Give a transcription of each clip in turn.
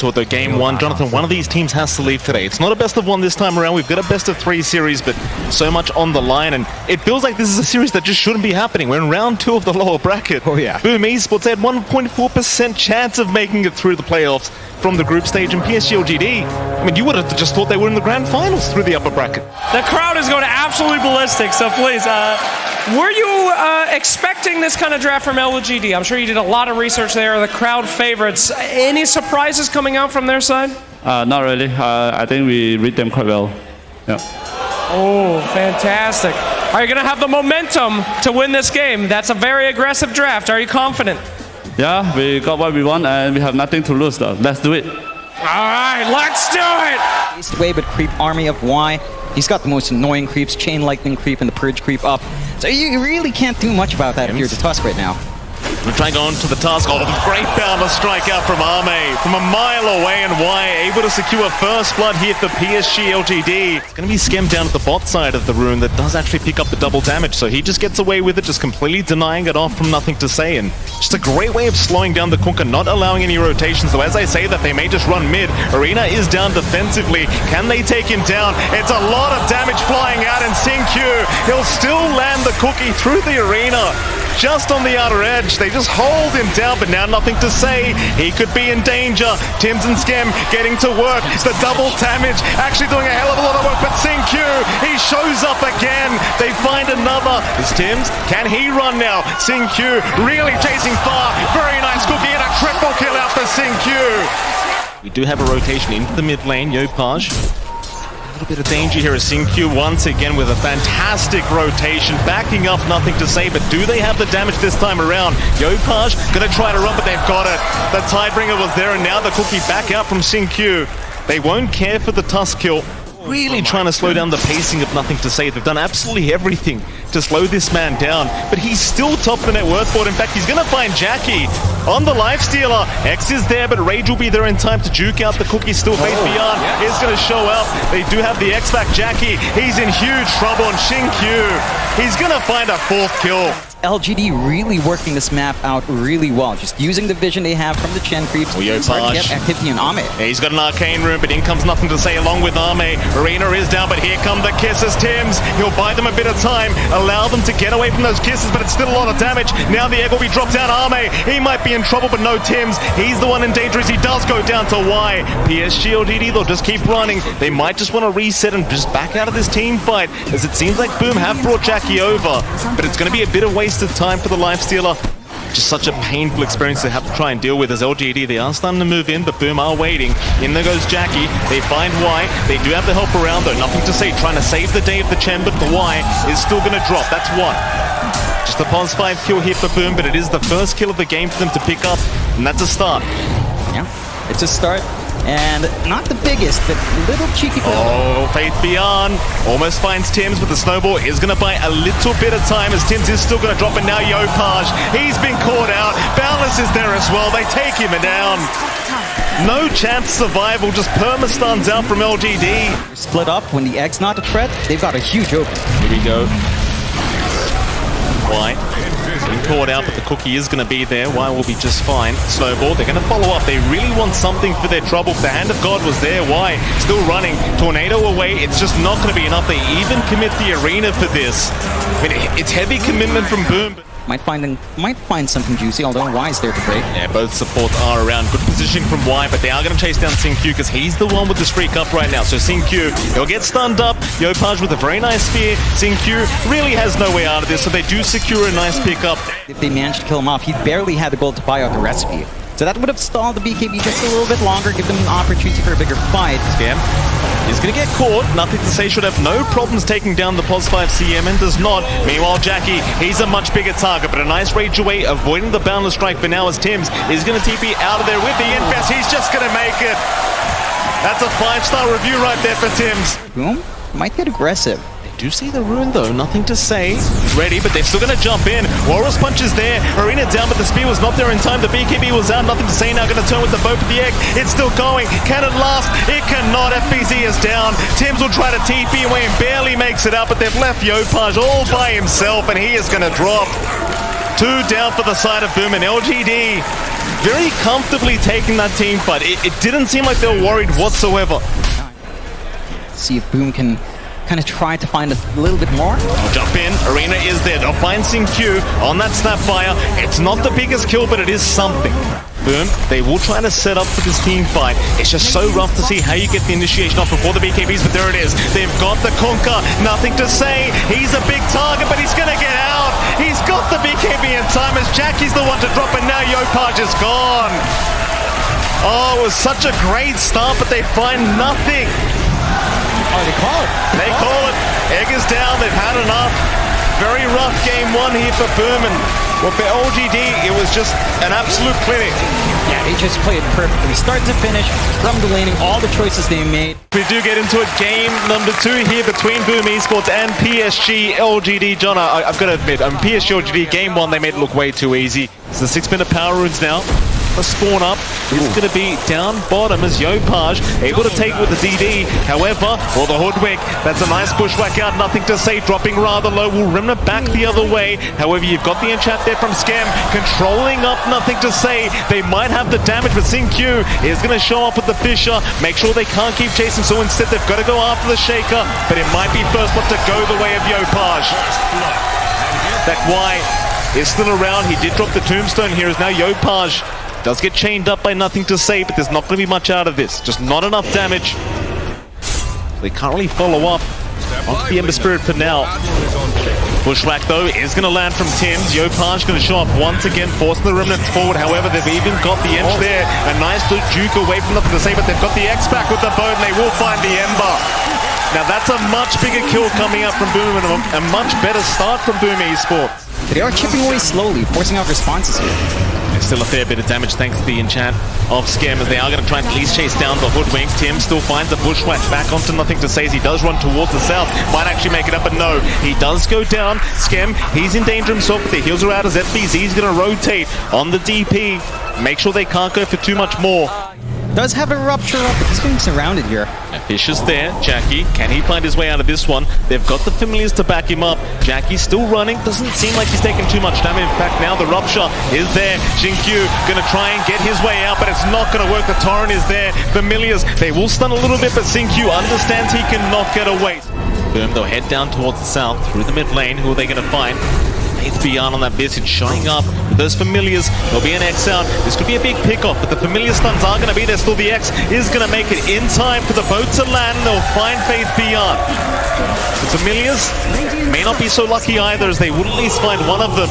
to it though. Game 1, Jonathan, one of these teams has to leave today. It's not a best of 1 this time around. We've got a best of 3 series, but so much on the line, and it feels like this is a series that just shouldn't be happening. We're in round 2 of the lower bracket. Oh yeah. Boom Esports had 1.4% chance of making it through the playoffs from the group stage, and PSG LGD, I mean, you would have just thought they were in the grand finals through the upper bracket. The crowd is going absolutely ballistic, so please, were you expecting this kind of draft from LGD? I'm sure you did a lot of research there, the crowd favorites. Any surprises coming out from their side? Not really. I think we read them quite well. Yeah. Oh, fantastic. Are you going to have the momentum to win this game? That's a very aggressive draft. Are you confident? Yeah, we got what we want and we have nothing to lose though. Let's do it. All right, let's do it! East way, but creep army of Y. He's got the most annoying creeps, chain lightning creep and the purge creep up. So you really can't do much about that if you're the Tusk right now. We're trying on to the task. Oh, the great boundless strike out from Arme from a mile away, and Y able to secure first blood here for PSG LGD. It's going to be skimmed down at the bot side of the Rune that does actually pick up the double damage, so he just gets away with it, just completely denying it off from nothing to say, and just a great way of slowing down the Kunkka, not allowing any rotations. So as I say that, they may just run mid. Arena is down defensively. Can they take him down? It's a lot of damage flying out, and Xingqiu, he'll still land the cookie through the arena. Just on the outer edge, they just hold him down, but now nothing to say. He could be in danger. Tims and Skem getting to work. The double damage, actually doing a hell of a lot of work, but Xingqiu, he shows up again. They find another. Is Tims? Can he run now? Xingqiu really chasing far. Very nice cookie and a triple kill out for Xingqiu. We do have a rotation into the mid lane, Yopaj. A little bit of danger here as Xingqiu once again with a fantastic rotation, backing up, nothing to say, but do they have the damage this time around? Yopaj gonna try to run, but they've got it. The Tidebringer was there, and now the cookie back out from Xingqiu. They won't care for the Tusk kill. Really trying to slow down the pacing of nothing to say. They've done absolutely everything to slow this man down, but he's still top of the net worth board. In fact, he's gonna find Jackie on the lifestealer. X is there, but Rage will be there in time to juke out the cookie. Still Faith Beyond is gonna show up. They do have the X back. Jackie, he's in huge trouble, and Xingqiu, he's gonna find a 4th kill. LGD really working this map out really well, just using the vision they have from the Chen creeps. Starting to get activity on Ame. Yeah, he's got an arcane rune, but in comes nothing to say along with Ame. Arena is down, but here come the kisses. Tims, he'll buy them a bit of time, allow them to get away from those kisses, but it's still a lot of damage. Now the egg will be dropped down. Ame, he might be in trouble, but no Tims. He's the one in danger as he does go down to Y. PSG LGD, they'll just keep running. They might just want to reset and just back out of this team fight, as it seems like Boom have brought Jackie over, but it's going to be a bit of wasted time for the lifestealer. Just such a painful experience to have to try and deal with as LGD. They are starting to move in, but Boom are waiting. In there goes Jackie. They find Y. They do have the help around, though. Nothing to say. Trying to save the day of the Chen, but the Y is still going to drop. That's one. Just a pos 5 kill hit for Boom, but it is the first kill of the game for them to pick up, and that's a start. Yeah, it's a start. And not the biggest, but little cheeky kill. Oh, Faith Beyond almost finds Tims, but the snowball is going to buy a little bit of time as Tims is still going to drop, and now Yopaj, he's been caught out. Boundless is there as well. They take him down. No chance survival, just perma-stuns out from LGD. Split up when the egg's not a threat, they've got a huge open. Here we go. Y being caught out, but the cookie is going to be there. Y will be just fine. Snowball, they're going to follow up. They really want something for their trouble. The Hand of God was there. Y still running. Tornado away. It's just not going to be enough. They even commit the arena for this. I mean, it's heavy commitment from Boom. Might find something juicy, although Y is there to break. Yeah, both supports are around. Good positioning from Y, but they are going to chase down Xingqiu because he's the one with the streak up right now. So Xingqiu, he'll get stunned up. Yopaj with a very nice spear. Xingqiu really has no way out of this, so they do secure a nice pickup. If they managed to kill him off, he barely had the gold to buy out the recipe. So that would have stalled the BKB just a little bit longer, give them an opportunity for a bigger fight. Scam is going to get caught. Nothing to say, should have no problems taking down the pos 5 CM and does not. Meanwhile, Jackie, he's a much bigger target, but a nice rage away, avoiding the boundless strike for now as Tims is going to TP out of there with the infest. He's just going to make it. That's a 5-star review right there for Tims. Boom might get aggressive. Do see the Rune though, nothing to say. Ready, but they're still going to jump in. Walrus Punch is there. Arena down, but the spear was not there in time. The BKB was out, nothing to say. Now going to turn with the bow for the egg. It's still going. Can it last? It cannot. FBZ is down. Tims will try to TP away and barely makes it out, but they've left Yopaj all by himself, and he is going to drop. Two down for the side of Boom, and LGD very comfortably taking that team fight. It didn't seem like they were worried whatsoever. See if Boom can kind of try to find a little bit more. Jump in, Arena is there. They'll find Q on that Snapfire. It's not the biggest kill, but it is something. Boom, they will try to set up for this team fight. It's just so rough to see how you get the initiation off before the BKBs, but there it is. They've got the Kunkka, nothing to say. He's a big target, but he's gonna get out. He's got the BKB in time as Jackie's the one to drop, and now Yopaj is gone. Oh, it was such a great start, but they find nothing. Oh, they call it. They call it. Egg is down, they've had enough. Very rough game one here for Boom, and well, for LGD, it was just an absolute clinic. Yeah, they just played perfectly. Start to finish, from the laning, all the choices they made. We do get into it, game number 2 here between Boom Esports and PSG LGD. John, I've got to admit, PSG LGD, game 1, they made it look way too easy. It's the 6-minute power runes now. The spawn up is going to be down bottom as Yopaj able to take with the DD. However, for the Hoodwink, that's a nice bushwhack out, nothing to say, dropping rather low, will Remnant back the other way. However, you've got the enchant there from Scam, controlling up, nothing to say. They might have the damage, but Q is going to show up with the Fisher, make sure they can't keep chasing, so instead they've got to go after the Shaker, but it might be first one to go the way of Yopaj. That Y is still around, he did drop the tombstone here, is now Yopaj. Does get chained up by nothing to say, but there's not going to be much out of this. Just not enough damage. They can't really follow up onto the Ember Spirit for now. Bushwhack, though, is going to land from Tim's. Yopaj going to show up once again, forcing the Remnants forward. However, they've even got the Ench there. A nice juke away from nothing to say, but they've got the X back with the boat, and they will find the Ember. Now, that's a much bigger kill coming up from Boom, and a much better start from Boom Esports. They are chipping away slowly, forcing out responses here. It's still a fair bit of damage thanks to the enchant of Scam, as they are going to try and at least chase down the Hoodwinks. Tim still finds the bushwhack back onto nothing to say as he does run towards the south. Might actually make it up, but no. He does go down. Scam, he's in danger himself, but the heals are out as FBZ's going to rotate on the DP. Make sure they can't go for too much more. Does have a rupture up, but he's being surrounded here. Fish is there. Jackie, can he find his way out of this one? They've got the familiars to back him up. Jackie's still running. Doesn't seem like he's taking too much damage. In fact, now the rupture is there. Q going to try and get his way out, but it's not going to work. The torrent is there. Familiars, they will stun a little bit, but Q understands he cannot get away. Boom, they'll head down towards the south through the mid lane. Who are they going to find? It's beyond on that Visage showing up with those familiars. There'll be an X out. This could be a big pickoff, but the familiar stuns are going to be there. Still, the X is going to make it in time for the boat to land. They'll find Faith beyond. The familiars may not be so lucky either, as they would at least find one of them.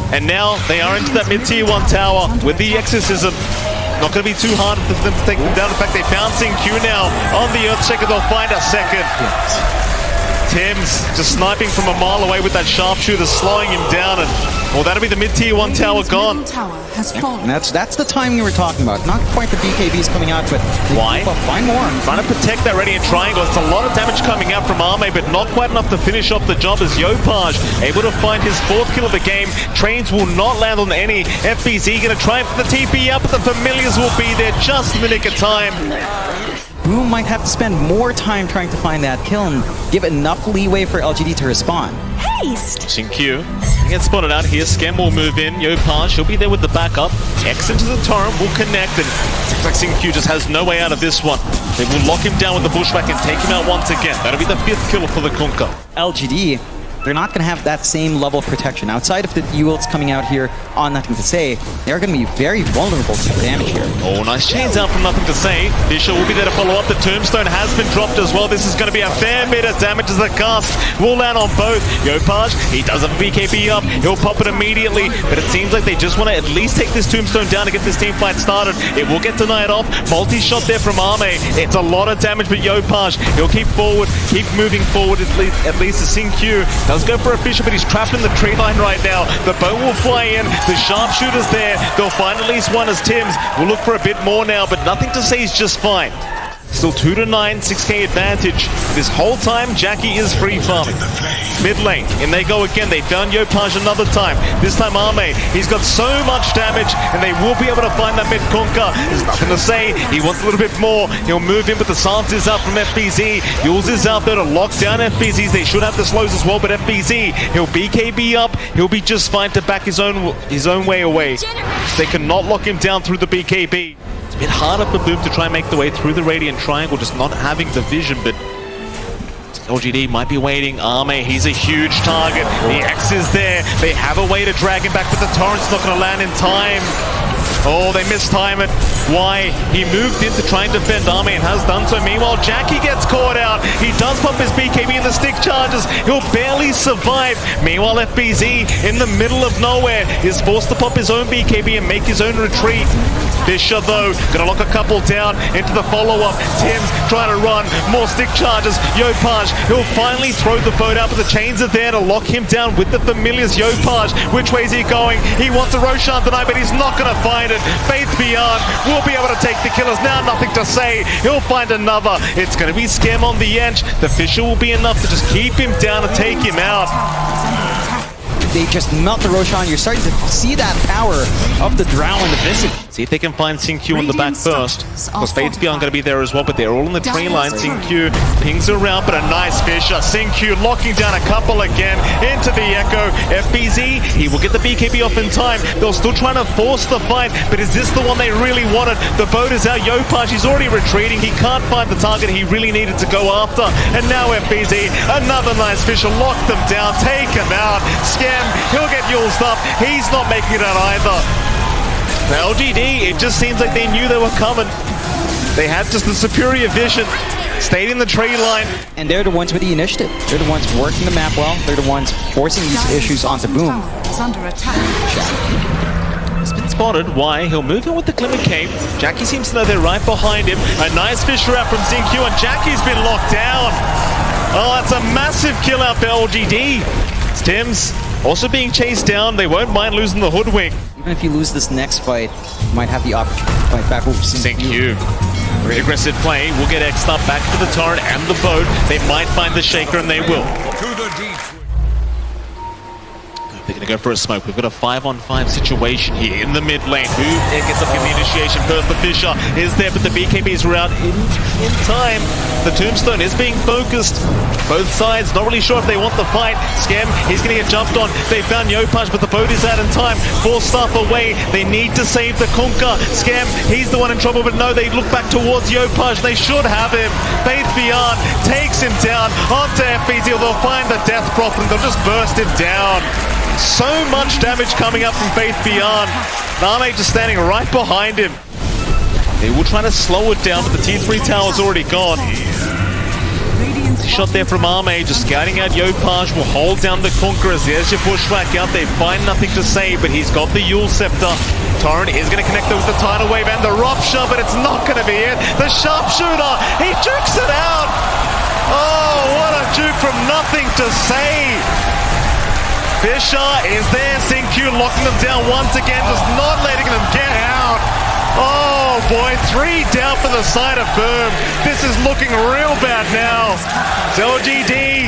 And now they are into that mid-tier 1 tower with the exorcism. Not going to be too hard for them to take them down. In fact, they found Q now on the Earthshaker. They'll find a second. Tim's just sniping from a mile away with that sharpshooter, slowing him down, and well, that'll be the mid-tier 1 tower gone. And that's the timing we were talking about. Not quite the BKBs coming out, but why? Find more. Trying to protect that Radiant Triangle. It's a lot of damage coming out from Arme, but not quite enough to finish off the job as Yopaj able to find his 4th kill of the game. Trains will not land on any. FBZ going to try and put the TP up, but the familiars will be there just in the nick of time. Boom might have to spend more time trying to find that kill and give enough leeway for LGD to respond. Haste! Q gets spotted out here. Scam will move in. Yopaj, she'll be there with the backup. X into the torrent will connect, and it seems like Q just has no way out of this one. They will lock him down with the bushwhack and take him out once again. That'll be the 5th kill for the Kunkka. LGD, they're not going to have that same level of protection. Outside of the Ewelts coming out here on nothing to say, they're going to be very vulnerable to damage here. Oh, nice chains out from nothing to say. Fisher will be there to follow up. The tombstone has been dropped as well. This is going to be a fair bit of damage as the cast will land on both. Yopaj, he does have a BKB up. He'll pop it immediately, but it seems like they just want to at least take this tombstone down to get this team fight started. It will get denied off. Multi-shot there from Arme. It's a lot of damage, but Yopaj, he'll keep forward, keep moving forward at least as Q does go for a Fisher, but he's trapped in the tree line right now. The boat will fly in. The sharpshooter's there. They'll find at least one as Tim's will look for a bit more now, but nothing to say, he's just fine. Still 2-9, 6k advantage. This whole time, Jackie is free farming. Mid lane, in they go again. They found Yopaj another time. This time Arme, he's got so much damage, and they will be able to find that mid conquer. There's nothing to say. He wants a little bit more. He'll move in, but the silence is out from FBZ. Yules is out there to lock down FBZs. They should have the slows as well, but FBZ, he'll BKB up. He'll be just fine to back his own way away. They cannot lock him down through the BKB. It's a bit harder for Boom to try and make the way through the Radiant Triangle, just not having the vision, but LGD might be waiting. Arme, he's a huge target. The X is there. They have a way to drag him back, but the torrent's not going to land in time. Oh, they mistime it. Why? He moved in to try and defend Arme and has done so. Meanwhile, Jackie gets caught out. He does pump his BKB and the stick charges. He'll barely survive. Meanwhile, FBZ in the middle of nowhere is forced to pop his own BKB and make his own retreat. Fisher, though, gonna lock a couple down into the follow-up. Tim's trying to run. More stick charges. Yopaj, he'll finally throw the boat out, but the chains are there to lock him down with the familiars. Yopaj, which way is he going? He wants a Roshan tonight, but he's not gonna find it. Faith Beyond will be able to take the killers. Now nothing to say. He'll find another. It's gonna be Scam on the edge. The Fisher will be enough to just keep him down and take him out. They just melt the Roshan. You're starting to see that power of the Drow in the visit. See if they can find Xingqiu on the back first. Because Fate's Beyond going to be there as well, but they're all in the tree line. Xingqiu pings around, but a nice Fisher. Xingqiu locking down a couple again into the Echo. FBZ, he will get the BKB off in time. They're still trying to force the fight, but is this the one they really wanted? The boat is out. Yopaj, he's already retreating. He can't find the target he really needed to go after. And now FBZ, another nice Fisher, locked them down, take him out. Scam, he'll get Yulesed up. He's not making it out either. LGD, it just seems like they knew they were coming. They had just the superior vision, stayed in the tree line. And they're the ones with the initiative. They're the ones working the map well. They're the ones forcing these issues onto Boom. It's been spotted. Why? He'll move in with the Glimmer Cape. Jackie seems to know they're right behind him. A nice Fisher out from Xingqiu, and Jackie's been locked down. Oh, that's a massive kill out for LGD. Tim's also being chased down. They won't mind losing the Hoodwink. Even if you lose this next fight, you might have the opportunity to fight back. Xingqiu. Very aggressive play. Will get X'd up back to the torrent and the boat. They might find the Shaker, and they will. They're going to go for a smoke. We've got a 5-on-5 situation here in the mid lane. Who gets up in the initiation first? The Fisher is there, but the BKBs are out in time. The Tombstone is being focused. Both sides not really sure if they want the fight. Scam, he's going to get jumped on. They found Yopaj, but the boat is out in time. 4 staff away. They need to save the Kunkka. Scam, he's the one in trouble, but no, they look back towards Yopaj. They should have him. Faith Beyond takes him down onto FBZ. They'll find the death prop and they'll just burst him down. So much damage coming up from Faith Beyond. Name just standing right behind him. They will try to slow it down, but the Tier 3 tower's already gone. Shot there from Arme, just scouting out Yopaj, will hold down the Conquerors. There's your pushback out. They find nothing to say, but he's got the Yule Scepter. Torrent is going to connect it with the Tidal Wave and the Rupture, but it's not going to be it. The Sharpshooter, he jukes it out. Oh, what a juke from nothing to say. Fisher is there. Xingqiu locking them down once again, just not letting them get out. Oh boy, 3 down for the side of Boom. This is looking real bad now. LGD,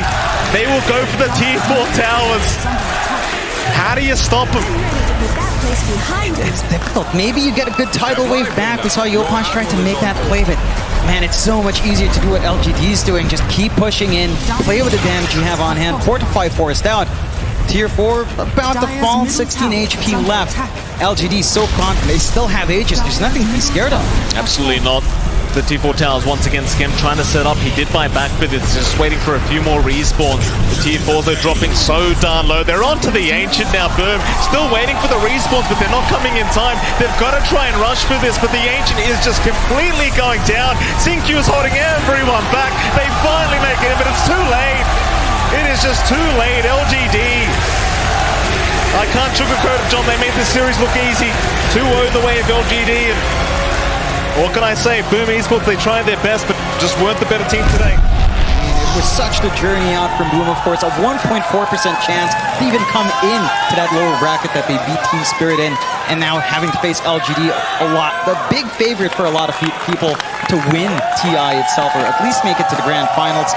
they will go for the Tier 4 towers. How do you stop them? It's difficult. Maybe you get a good tidal wave back. We saw Yopaj trying to make that play, but man, it's so much easier to do what LGD is doing. Just keep pushing in, play with the damage you have on hand. Fortify forced out. Tier 4 about to fall, 16 HP left. LGD is so confident. They still have Aegis. There's nothing to be scared of. Absolutely not. The Tier 4 towers once again. Scam trying to set up. He did buy back, but it's just waiting for a few more respawns. The Tier 4s are dropping so darn low. They're onto the Ancient now. Boom. Still waiting for the respawns, but they're not coming in time. They've got to try and rush for this, but the Ancient is just completely going down. Xingqiu is holding everyone back. They finally make it in, but it's too late. It is just too late. LGD. I can't sugarcoat it, John. They made this series look easy. 2-0 the way of LGD. And what can I say? Boom Esports, they tried their best, but just weren't the better team today. was such the journey out from Boom, of course. A 1.4% chance to even come in to that lower bracket that they beat Team Spirit in, and now having to face LGD the big favorite for a lot of people to win TI itself, or at least make it to the grand finals.